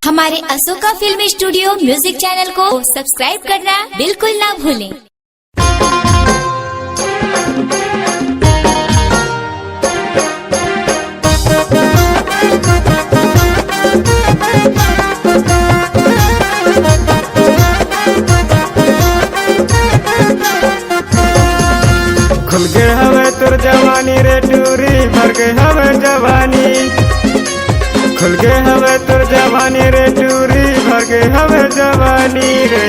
हमारे Ashoka film studio music channel को subscribe करना बिल्कुल ना भूलें। खुल के हवे तुर जवानी रे टूरी भर के हवे जवानी। खुल के हवे तुर जवानी रे टूरी भर के हवे जवानी रे।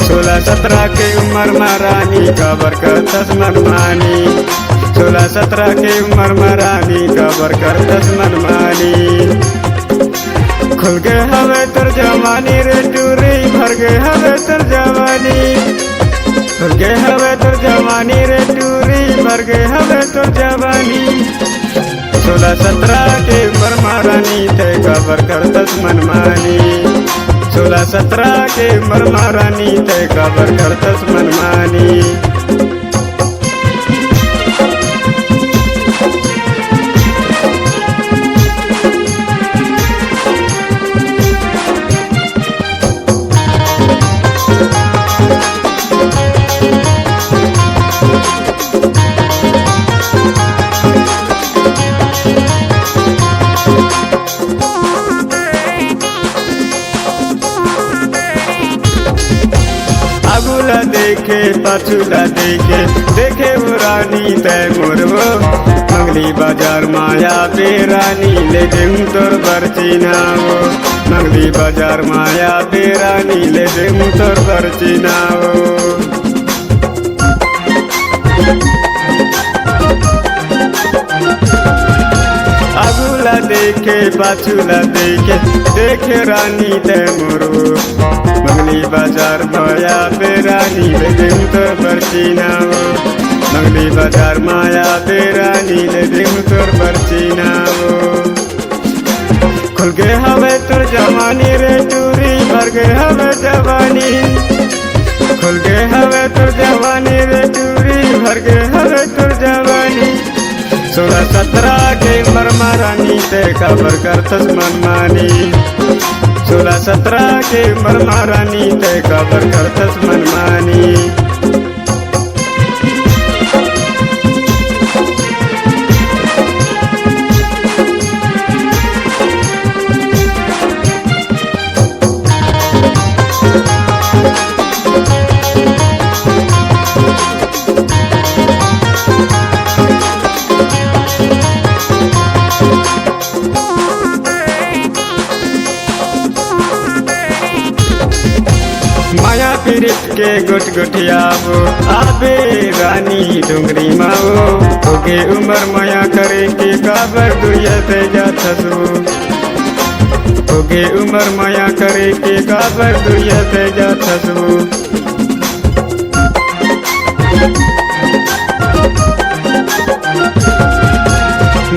16-17 के उम्र में रानी कबर कर 10 मनमानी। 16-17 के उम्र में रानी कबर कर 10 मनमानी। खुल के हवे तुर जवानी रे टूरी भर के हवे तुर जवानी। भर के हवे तुर जवानी रे टूरी भर के हवे तुर जवानी। 16-17 के उम्र में रानी ते कबर कर 10 मनमानी। 16-17 के उम्र में रानी ते कबर कर 10 मनमानी। अगुला देखे पाछुला देखे देखे वो रानी तय मोरवो। मंगली बाजार माया पे रानी ले देम तोर बरचीनावो। मंगली बाजार माया पे रानी ले देम तोर बरचीनावो। अगुला देखे पाछुला देखे देखे रानी तय मोरवो। मंगली बाजार माया पे रानी ले देम तोर बरचीनावो। मंगली बाजार माया पे रानी ले देम तोर बरचीनावो। खुल के हवे तुर जवानी रे टूरी भर के हवे जवानी। खुल के हवे तुर जवानी रे टूरी भर के हवे तुर जवानी। 16-17 के उम्र में रानी ते कबर कर 10 मनमानी। 16-17 के उम्र में रानी ते कबर कर 10 मनमानी। माया पीरित के गुट गुटियावो आबे रानी डुंगरी माओ। होगे उम्र माया करे के काबर दुरिया ते जाथसो। होगे उम्र माया करे के काबर दुरिया ते जाथसो।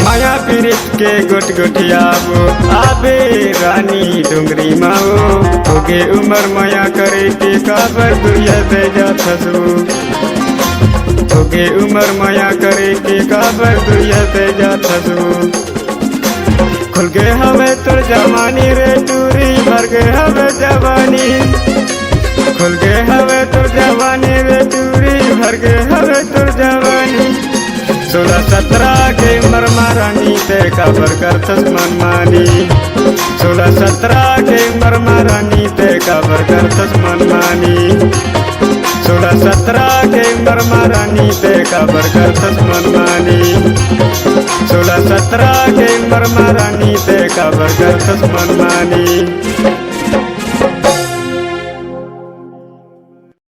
माया पीरित के गुट गुटियावो आबे रानी डुंगरी माओ। होगे उम्र माया करे के काबर दुरिया ते जाथसो। होगे उम्र माया करे के काबर दुरिया ते जाथसो। खुल के हवे तुर जवानी रे टूरी भर के हवे जवानी। खुल के हवे तुर जवानी रे टूरी भर के हवे तुर जवानी। 16-17 के उम्र में रानी ते कबर कर 10 मनमानी। 16-17 के उम्र में रानी ते कबर कर 10 मनमानी। 16-17 के उम्र में रानी ते कबर कर 10 मनमानी। 16-17 के उम्र में रानी ते कबर कर 10 मनमानी।